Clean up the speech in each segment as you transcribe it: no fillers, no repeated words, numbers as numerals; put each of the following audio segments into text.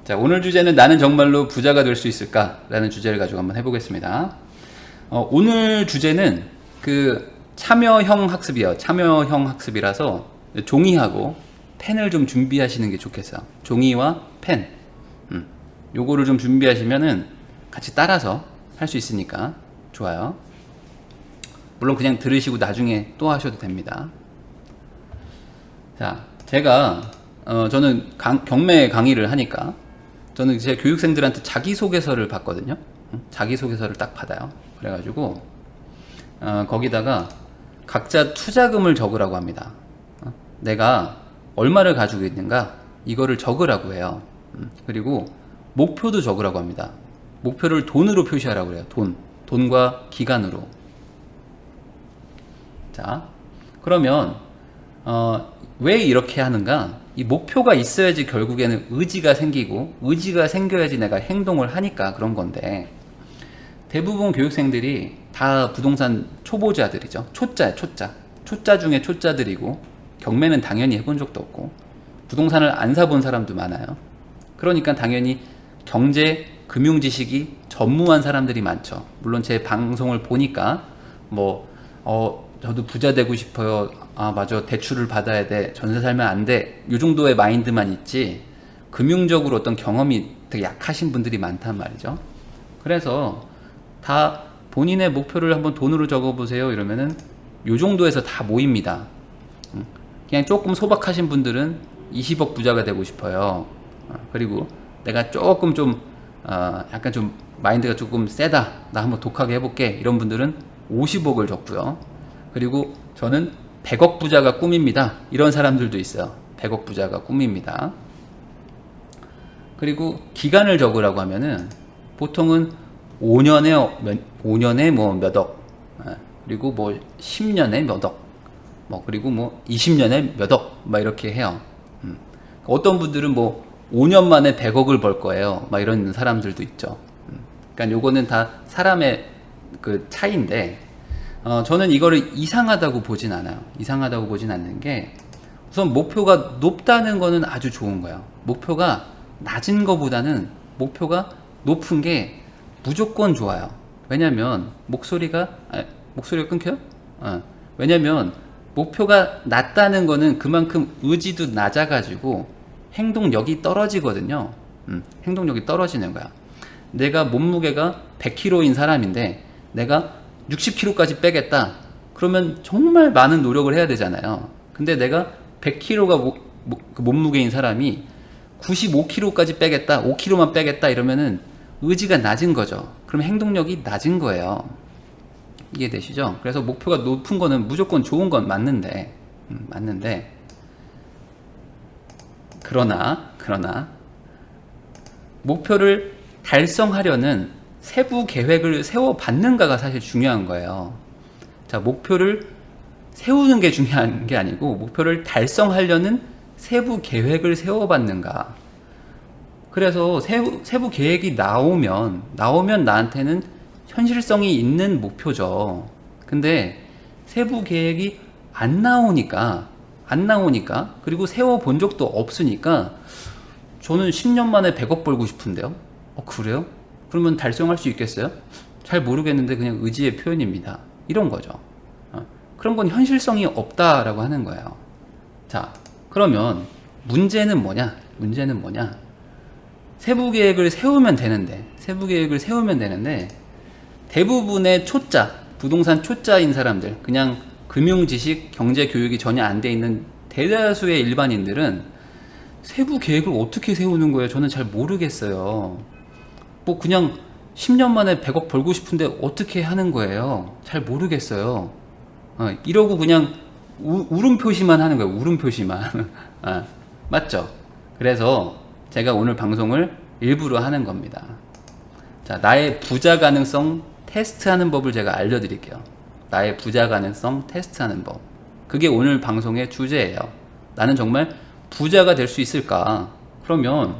자, 오늘 주제는 나는 정말로 부자가 될 수 있을까? 라는 주제를 가지고 한번 해보겠습니다. 오늘 주제는 그 참여형 학습이에요. 참여형 학습이라서 종이하고 펜을 좀 준비하시는 게 좋겠어요. 종이와 펜. 요거를 좀 준비하시면은 같이 따라서 할 수 있으니까 좋아요. 물론 그냥 들으시고 나중에 또 하셔도 됩니다. 자, 제가 저는 경매 강의를 하니까 저는 제 교육생들한테 자기소개서를 받거든요. 자기소개서를 딱 받아요. 그래가지고 거기다가 각자 투자금을 적으라고 합니다. 내가 얼마를 가지고 있는가 이거를 적으라고 해요. 그리고 목표도 적으라고 합니다. 목표를 돈으로 표시하라고 그래요. 돈과 기간으로. 자, 그러면 왜 이렇게 하는가? 이 목표가 있어야지 결국에는 의지가 생기고, 의지가 생겨야지 내가 행동을 하니까 그런 건데, 대부분 교육생들이 다 부동산 초보자들이죠. 초짜 중에 초짜들이고, 경매는 당연히 해본 적도 없고, 부동산을 안 사본 사람도 많아요. 그러니까 당연히 경제, 금융 지식이 전무한 사람들이 많죠. 물론 제 방송을 보니까 저도 부자 되고 싶어요. 아, 맞아. 대출을 받아야 돼. 전세 살면 안 돼. 이 정도의 마인드만 있지, 금융적으로 어떤 경험이 되게 약하신 분들이 많단 말이죠. 그래서 다 본인의 목표를 한번 돈으로 적어보세요. 이러면은 요 정도에서 다 모입니다. 그냥 조금 소박하신 분들은 20억 부자가 되고 싶어요. 그리고 내가 조금 약간 좀 마인드가 조금 세다. 나 한번 독하게 해볼게. 이런 분들은 50억을 적고요. 그리고 저는 100억 부자가 꿈입니다. 이런 사람들도 있어요. 100억 부자가 꿈입니다. 그리고 기간을 적으라고 하면은 보통은 5년에 뭐 몇 억, 그리고 뭐 10년에 몇 억, 그리고 20년에 몇 억, 이렇게 해요. 어떤 분들은 5년 만에 100억을 벌 거예요. 이런 사람들도 있죠. 그러니까 요거는 다 사람의 그 차이인데, 저는 이거를 이상하다고 보진 않아요. 이상하다고 보진 않는 게, 우선 목표가 높다는 거는 아주 좋은 거예요. 목표가 낮은 거보다는 목표가 높은 게 무조건 좋아요. 왜냐면 목소리가 끊겨요? 왜냐면 목표가 낮다는 거는 그만큼 의지도 낮아가지고 행동력이 떨어지거든요. 행동력이 떨어지는 거야. 내가 몸무게가 100kg인 사람인데 내가 60kg까지 빼겠다. 그러면 정말 많은 노력을 해야 되잖아요. 근데 내가 100kg가 몸무게인 사람이 95kg까지 빼겠다, 5kg만 빼겠다 이러면은 의지가 낮은 거죠. 그럼 행동력이 낮은 거예요. 이해되시죠? 그래서 목표가 높은 거는 무조건 좋은 건 맞는데, 그러나 목표를 달성하려는 세부 계획을 세워봤는가가 사실 중요한 거예요. 자, 목표를 세우는 게 중요한 게 아니고 목표를 달성하려는 세부 계획을 세워봤는가. 그래서 세부 계획이 나오면 나한테는 현실성이 있는 목표죠. 근데 세부 계획이 안 나오니까 그리고 세워본 적도 없으니까 저는 10년 만에 100억 벌고 싶은데요. 그래요? 그러면 달성할 수 있겠어요? 잘 모르겠는데 그냥 의지의 표현입니다. 이런 거죠. 그런 건 현실성이 없다라고 하는 거예요. 자, 그러면 문제는 뭐냐? 세부 계획을 세우면 되는데 대부분의 부동산 초짜인 사람들, 그냥 금융 지식, 경제 교육이 전혀 안 돼 있는 대다수의 일반인들은 세부 계획을 어떻게 세우는 거예요? 저는 잘 모르겠어요. 그냥 10년 만에 100억 벌고 싶은데 어떻게 하는 거예요? 잘 모르겠어요. 이러고 그냥 울음 표시만 하는 거예요. 울음 표시만. 맞죠? 그래서 제가 오늘 방송을 일부러 하는 겁니다. 자, 나의 부자 가능성 테스트하는 법을 제가 알려드릴게요. 나의 부자 가능성 테스트하는 법. 그게 오늘 방송의 주제예요. 나는 정말 부자가 될 수 있을까? 그러면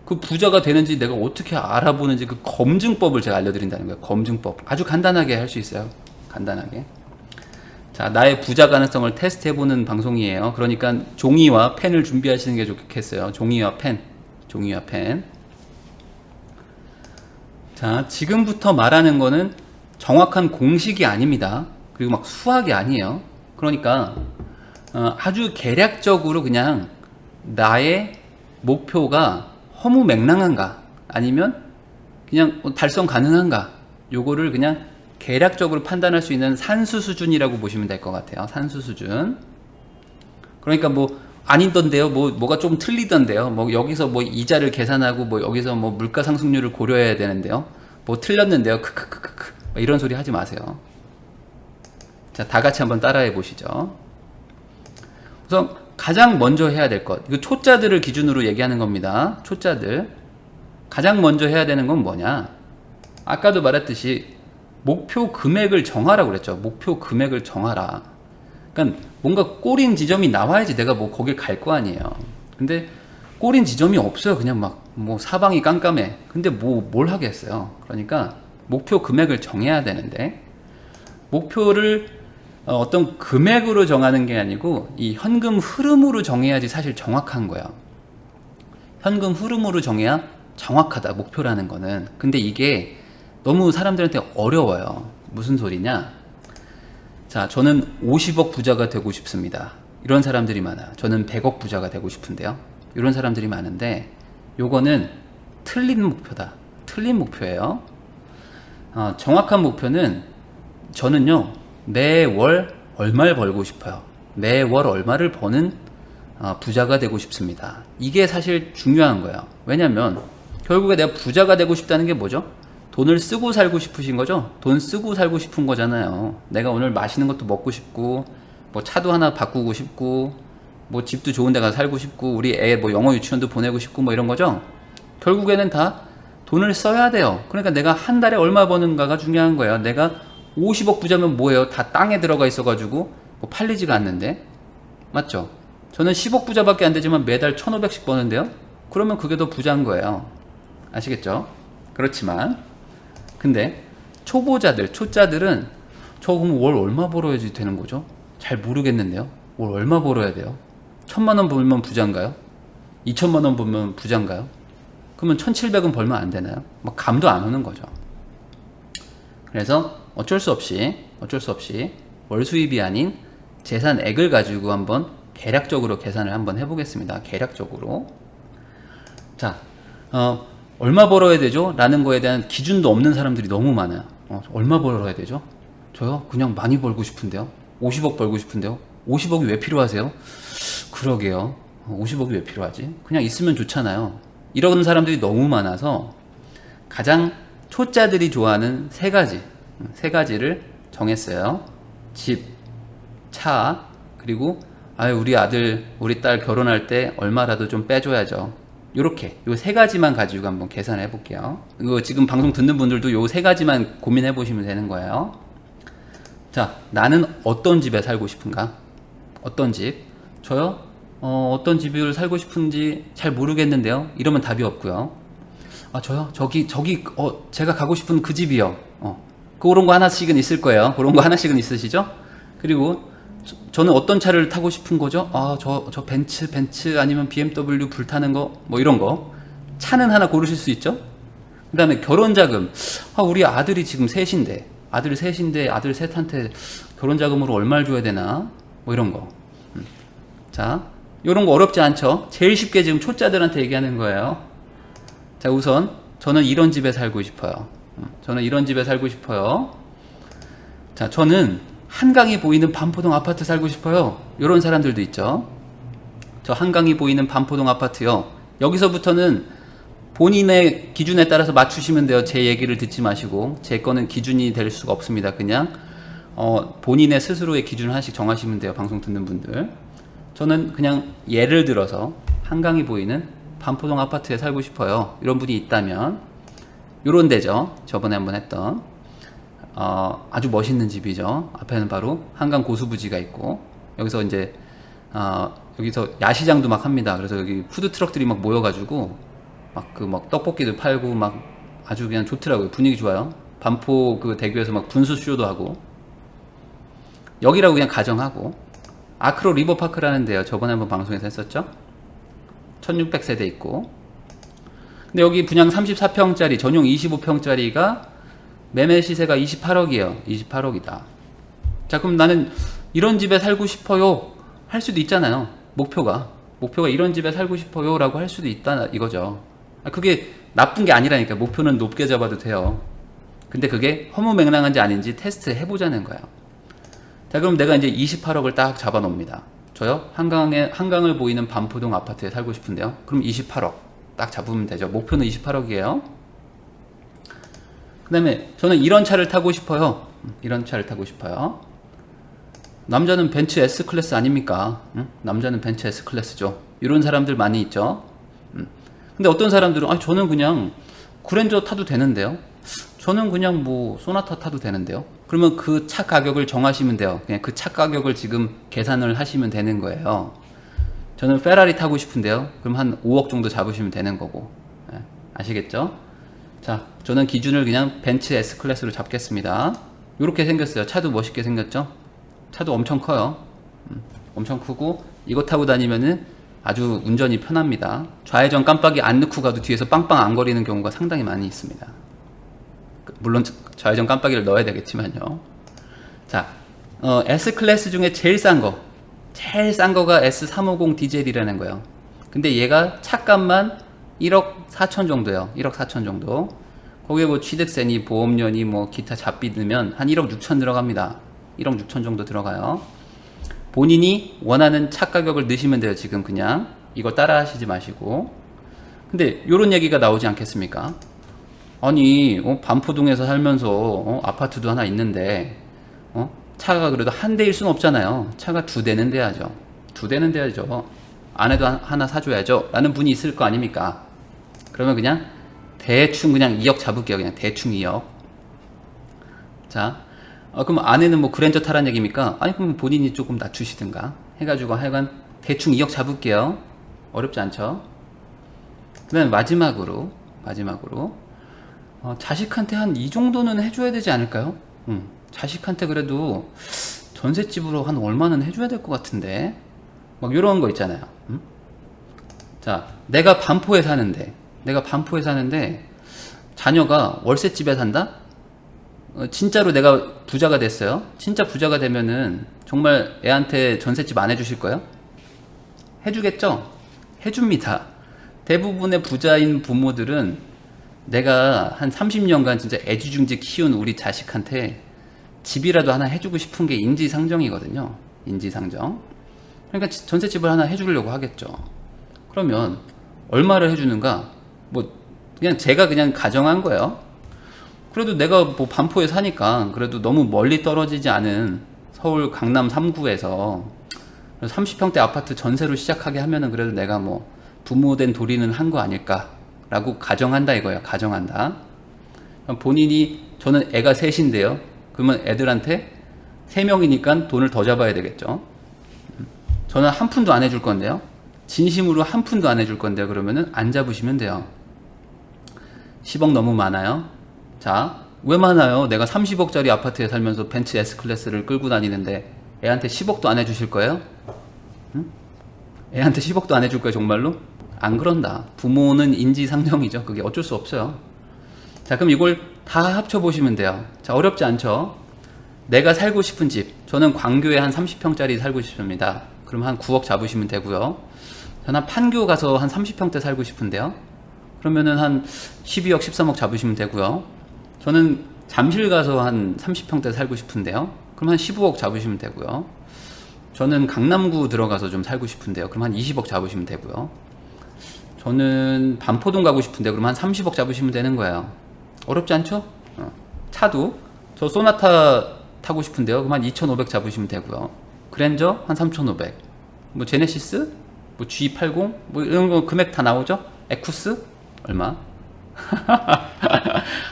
그 부자가 되는지 내가 어떻게 알아보는지 그 검증법을 제가 알려드린다는 거예요. 검증법. 아주 간단하게 할 수 있어요. 간단하게. 자, 나의 부자 가능성을 테스트해보는 방송이에요. 그러니까 종이와 펜을 준비하시는 게 좋겠어요. 종이와 펜. 종이와 펜. 자, 지금부터 말하는 거는 정확한 공식이 아닙니다. 그리고 막 수학이 아니에요. 그러니까 아주 개략적으로 그냥 나의 목표가 허무맹랑한가 아니면 그냥 달성 가능한가, 요거를 그냥 개략적으로 판단할 수 있는 산수 수준이라고 보시면 될 것 같아요. 산수 수준. 그러니까 뭐 아니던데요, 뭐가 좀 틀리던데요, 뭐 여기서 뭐 이자를 계산하고 뭐 여기서 뭐 물가 상승률을 고려해야 되는데요, 뭐 틀렸는데요, 크크크크크, 이런 소리 하지 마세요. 자, 다 같이 한번 따라해 보시죠. 우선 가장 먼저 해야 될 것, 이거 초짜들을 기준으로 얘기하는 겁니다. 초짜들 가장 먼저 해야 되는 건 뭐냐, 아까도 말했듯이 목표 금액을 정하라고 그랬죠. 목표 금액을 정하라. 그러니까 뭔가 꼬린 지점이 나와야지 내가 뭐 거길 갈 거 아니에요. 근데 꼬린 지점이 없어요. 그냥 막 뭐 사방이 깜깜해. 근데 뭘 하겠어요. 그러니까 목표 금액을 정해야 되는데, 목표를 어떤 금액으로 정하는 게 아니고 이 현금 흐름으로 정해야지 사실 정확한 거예요. 현금 흐름으로 정해야 정확하다, 목표라는 거는. 근데 이게 너무 사람들한테 어려워요. 무슨 소리냐? 자, 저는 50억 부자가 되고 싶습니다. 이런 사람들이 많아요. 저는 100억 부자가 되고 싶은데요. 이런 사람들이 많은데, 요거는 틀린 목표다. 틀린 목표예요. 정확한 목표는, 저는요, 매월 얼마를 벌고 싶어요. 매월 얼마를 버는 부자가 되고 싶습니다. 이게 사실 중요한 거예요. 왜냐면 결국에 내가 부자가 되고 싶다는 게 뭐죠? 돈을 쓰고 살고 싶으신 거죠? 돈 쓰고 살고 싶은 거잖아요. 내가 오늘 맛있는 것도 먹고 싶고, 뭐 차도 하나 바꾸고 싶고, 뭐 집도 좋은 데 가서 살고 싶고, 우리 애 뭐 영어 유치원도 보내고 싶고, 뭐 이런 거죠? 결국에는 다 돈을 써야 돼요. 그러니까 내가 한 달에 얼마 버는가가 중요한 거예요. 내가 50억 부자면 뭐예요? 다 땅에 들어가 있어가지고 뭐 팔리지가 않는데. 맞죠? 저는 10억 부자밖에 안 되지만 매달 1,500씩 버는데요? 그러면 그게 더 부자인 거예요. 아시겠죠? 그렇지만 근데 초보자들, 초짜들은 저 그럼 월 얼마 벌어야지 되는 거죠? 잘 모르겠는데요. 월 얼마 벌어야 돼요? 1,000만 원 벌면 부자인가요? 2,000만 원 벌면 부자인가요? 그러면 1,700은 벌면 안 되나요? 뭐 감도 안 오는 거죠. 그래서 어쩔 수 없이 월 수입이 아닌 재산액을 가지고 한번 계략적으로 계산을 한번 해보겠습니다. 계략적으로. 자, 얼마 벌어야 되죠? 라는 거에 대한 기준도 없는 사람들이 너무 많아요. 얼마 벌어야 되죠? 저요? 그냥 많이 벌고 싶은데요. 50억 벌고 싶은데요. 50억이 왜 필요하세요? 그러게요. 50억이 왜 필요하지? 그냥 있으면 좋잖아요. 이런 사람들이 너무 많아서 가장 초짜들이 좋아하는 세 가지를 정했어요. 집, 차, 그리고 우리 아들, 우리 딸 결혼할 때 얼마라도 좀 빼줘야죠. 요렇게 요 세 가지만 가지고 한번 계산해 볼게요. 이거 지금 방송 듣는 분들도 요 세 가지만 고민해 보시면 되는 거예요. 자, 나는 어떤 집에 살고 싶은가? 어떤 집? 저요? 어떤 집을 살고 싶은지 잘 모르겠는데요. 이러면 답이 없고요. 저요? 저기 제가 가고 싶은 그 집이요. 그런 거 하나씩은 있을 거예요. 그런 거 하나씩은 있으시죠? 그리고 저는 어떤 차를 타고 싶은 거죠? 저 벤츠 아니면 BMW 불타는 거, 뭐 이런 거. 차는 하나 고르실 수 있죠? 그 다음에 결혼자금. 우리 아들이 지금 셋인데, 아들 셋한테 결혼자금으로 얼마를 줘야 되나? 뭐 이런 거. 자, 요런 거 어렵지 않죠? 제일 쉽게 지금 초짜들한테 얘기하는 거예요. 자, 우선, 저는 이런 집에 살고 싶어요. 자, 저는 한강이 보이는 반포동 아파트 살고 싶어요. 이런 사람들도 있죠. 저 한강이 보이는 반포동 아파트요. 여기서부터는 본인의 기준에 따라서 맞추시면 돼요. 제 얘기를 듣지 마시고. 제 거는 기준이 될 수가 없습니다. 그냥 본인의 스스로의 기준을 하나씩 정하시면 돼요. 방송 듣는 분들. 저는 그냥 예를 들어서 한강이 보이는 반포동 아파트에 살고 싶어요. 이런 분이 있다면 요런 데죠. 저번에 한번 했던 아주 멋있는 집이죠. 앞에는 바로 한강 고수부지가 있고, 여기서 이제 여기서 야시장도 막 합니다. 그래서 여기 푸드 트럭들이 막 모여가지고 막 떡볶이도 팔고 막 아주 그냥 좋더라고요. 분위기 좋아요. 반포 그 대교에서 막 분수쇼도 하고. 여기라고 그냥 가정하고, 아크로 리버파크라는 데요. 저번에 한번 방송에서 했었죠. 1600세대 있고, 근데 여기 분양 34평짜리, 전용 25평짜리가 매매 시세가 28억이에요. 28억이다. 자, 그럼 나는 이런 집에 살고 싶어요. 할 수도 있잖아요. 목표가 이런 집에 살고 싶어요 라고 할 수도 있다 이거죠. 그게 나쁜 게 아니라니까. 목표는 높게 잡아도 돼요. 근데 그게 허무맹랑한지 아닌지 테스트 해보자는 거예요. 자, 그럼 내가 이제 28억을 딱 잡아 놓습니다. 저요? 한강을 보이는 반포동 아파트에 살고 싶은데요. 그럼 28억 딱 잡으면 되죠. 목표는 28억이에요. 그 다음에 저는 이런 차를 타고 싶어요. 이런 차를 타고 싶어요. 남자는 벤츠 S클래스 아닙니까? 남자는 벤츠 S클래스죠. 이런 사람들 많이 있죠. 근데 어떤 사람들은 저는 그냥 그랜저 타도 되는데요. 저는 그냥 뭐 소나타 타도 되는데요. 그러면 그 차 가격을 정하시면 돼요. 그냥 그 차 가격을 지금 계산을 하시면 되는 거예요. 저는 페라리 타고 싶은데요. 그럼 한 5억 정도 잡으시면 되는 거고. 아시겠죠? 자, 저는 기준을 그냥 벤츠 S클래스로 잡겠습니다. 이렇게 생겼어요. 차도 멋있게 생겼죠? 차도 엄청 커요. 엄청 크고 이거 타고 다니면은 아주 운전이 편합니다. 좌회전 깜빡이 안 넣고 가도 뒤에서 빵빵 안 거리는 경우가 상당히 많이 있습니다. 물론 좌회전 깜빡이를 넣어야 되겠지만요. 자, S클래스 중에 제일 싼 거가 S350 디젤이라는 거예요. 근데 얘가 차값만 1억 4천 정도예요. 1억 4천 정도. 거기에 뭐 취득세니 보험료니 뭐 기타 잡비 넣으면 한 1억 6천 들어갑니다. 1억 6천 정도 들어가요. 본인이 원하는 차 가격을 넣으시면 돼요. 지금 그냥 이거 따라 하시지 마시고. 근데 요런 얘기가 나오지 않겠습니까? 아니 반포동에서 살면서 아파트도 하나 있는데 차가 그래도 한 대일 순 없잖아요. 차가 두 대는 돼야죠. 두 대는 돼야죠. 아내도 하나 사줘야죠 라는 분이 있을 거 아닙니까? 그러면 그냥 대충 그냥 2억 잡을게요. 그냥 대충 2억. 자, 그럼 아내는 뭐 그랜저 타란 얘기입니까? 아니 그럼 본인이 조금 낮추시든가 해가지고 하여간 대충 2억 잡을게요. 어렵지 않죠? 그 다음에 마지막으로 자식한테 한 이 정도는 해줘야 되지 않을까요? 자식한테 그래도 전셋집으로 한 얼마는 해줘야 될 것 같은데 막 이런 거 있잖아요. 자, 내가 반포에 사는데 자녀가 월세집에 산다? 진짜로 내가 부자가 됐어요. 진짜 부자가 되면은 정말 애한테 전셋집 안 해주실 거예요? 해주겠죠? 해줍니다. 대부분의 부자인 부모들은 내가 한 30년간 진짜 애지중지 키운 우리 자식한테 집이라도 하나 해주고 싶은 게 인지상정이거든요. 인지상정. 그러니까 전셋집을 하나 해주려고 하겠죠. 그러면 얼마를 해주는가? 뭐 그냥 제가 그냥 가정한 거예요. 그래도 내가 뭐 반포에 사니까 그래도 너무 멀리 떨어지지 않은 서울 강남 3구에서 30평대 아파트 전세로 시작하게 하면은 그래도 내가 뭐 부모된 도리는 한 거 아닐까라고 가정한다 이거야. 가정한다. 본인이 저는 애가 셋인데요. 그러면 애들한테 3명이니까 돈을 더 잡아야 되겠죠. 저는 한 푼도 안 해줄 건데요. 진심으로 한 푼도 안 해줄 건데요. 그러면은 안 잡으시면 돼요. 10억 너무 많아요. 자, 왜 많아요? 내가 30억짜리 아파트에 살면서 벤츠 S클래스를 끌고 다니는데 애한테 10억도 안 해주실 거예요? 응? 애한테 10억도 안 해줄 거예요 정말로? 안 그런다. 부모는 인지상정이죠. 그게 어쩔 수 없어요. 자, 그럼 이걸 다 합쳐보시면 돼요. 자, 어렵지 않죠? 내가 살고 싶은 집, 저는 광교에 한 30평짜리 살고 싶습니다. 그럼 한 9억 잡으시면 되고요. 저는 판교 가서 한 30평대 살고 싶은데요. 그러면은 한 12억, 13억 잡으시면 되고요. 저는 잠실 가서 한 30평대 살고 싶은데요. 그럼 한 15억 잡으시면 되고요. 저는 강남구 들어가서 좀 살고 싶은데요. 그럼 한 20억 잡으시면 되고요. 저는 반포동 가고 싶은데 그럼 한 30억 잡으시면 되는 거예요. 어렵지 않죠? 차도 저 소나타 타고 싶은데요. 그럼 한 2,500 잡으시면 되고요. 그랜저 한 3,500. 뭐 제네시스, 뭐 G80, 뭐 이런 거 금액 다 나오죠? 에쿠스 얼마?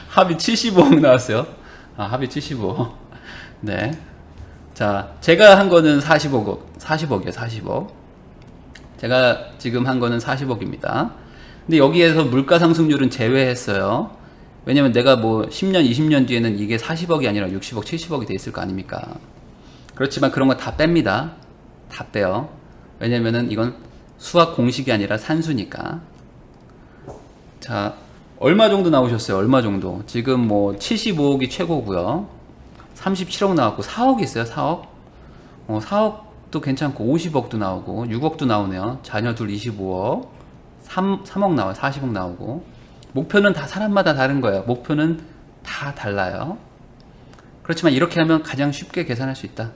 합이 75억 나왔어요. 합이 75억. 네. 자, 제가 한 거는 40억이에요. 40억. 제가 지금 한 거는 40억입니다. 근데 여기에서 물가 상승률은 제외했어요. 왜냐면 내가 뭐 10년, 20년 뒤에는 이게 40억이 아니라 60억, 70억이 돼 있을 거 아닙니까? 그렇지만 그런 거 다 뺍니다. 다 빼요. 왜냐면은 이건 수학 공식이 아니라 산수니까. 자, 얼마 정도 나오셨어요? 얼마 정도? 지금 뭐 75억이 최고고요. 37억 나왔고 4억 있어요. 4억. 4억도 괜찮고 50억도 나오고 6억도 나오네요. 자녀 둘 25억. 3억 나와요. 40억 나오고. 목표는 다 사람마다 다른 거예요. 목표는 다 달라요. 그렇지만 이렇게 하면 가장 쉽게 계산할 수 있다.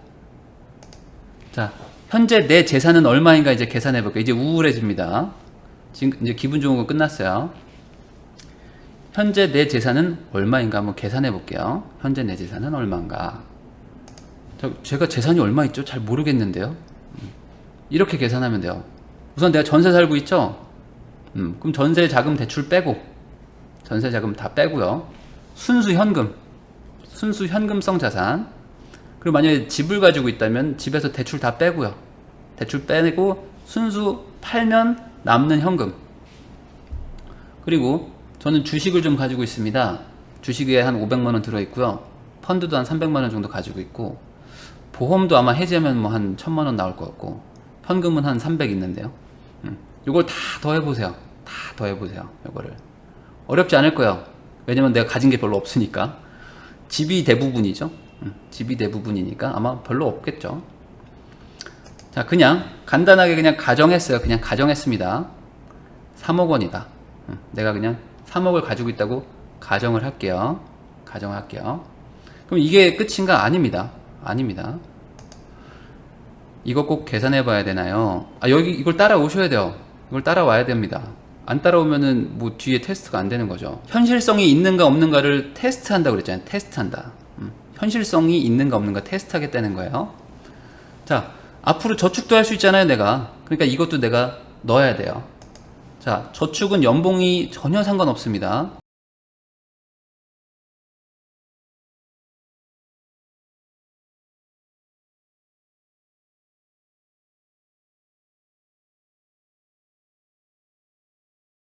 자, 현재 내 재산은 얼마인가 이제 계산해 볼게요. 이제 우울해집니다. 지금 이제 기분 좋은 거 끝났어요. 현재 내 재산은 얼마인가 한번 계산해 볼게요. 현재 내 재산은 얼마인가. 제가 재산이 얼마 있죠? 잘 모르겠는데요. 이렇게 계산하면 돼요. 우선 내가 전세 살고 있죠? 그럼 전세 자금 대출 빼고, 전세 자금 다 빼고요. 순수 현금성 자산. 그리고 만약에 집을 가지고 있다면 집에서 대출 다 빼고요. 대출 빼고 순수 팔면 남는 현금. 그리고 저는 주식을 좀 가지고 있습니다. 주식에 한 500만원 들어있고요. 펀드도 한 300만원 정도 가지고 있고, 보험도 아마 해지하면 뭐 한 1000만원 나올 것 같고, 현금은 한 300 있는데요. 요걸 다 더해보세요. 다 더해보세요. 요거를. 어렵지 않을 거예요. 왜냐면 내가 가진 게 별로 없으니까. 집이 대부분이죠. 집이 대부분이니까 아마 별로 없겠죠. 자, 그냥 간단하게 그냥 가정했어요. 그냥 가정했습니다. 3억 원이다. 내가 그냥 3억을 가지고 있다고 가정을 할게요. 가정할게요. 그럼 이게 끝인가? 아닙니다. 아닙니다. 이거 꼭 계산해 봐야 되나요? 여기 이걸 따라오셔야 돼요. 이걸 따라와야 됩니다. 안 따라오면은 뭐 뒤에 테스트가 안 되는 거죠. 현실성이 있는가 없는가를 테스트한다고 그랬잖아요. 테스트한다. 현실성이 있는가 없는가 테스트하겠다는 거예요. 자, 앞으로 저축도 할 수 있잖아요, 내가. 그러니까 이것도 내가 넣어야 돼요. 자, 저축은 연봉이 전혀 상관없습니다.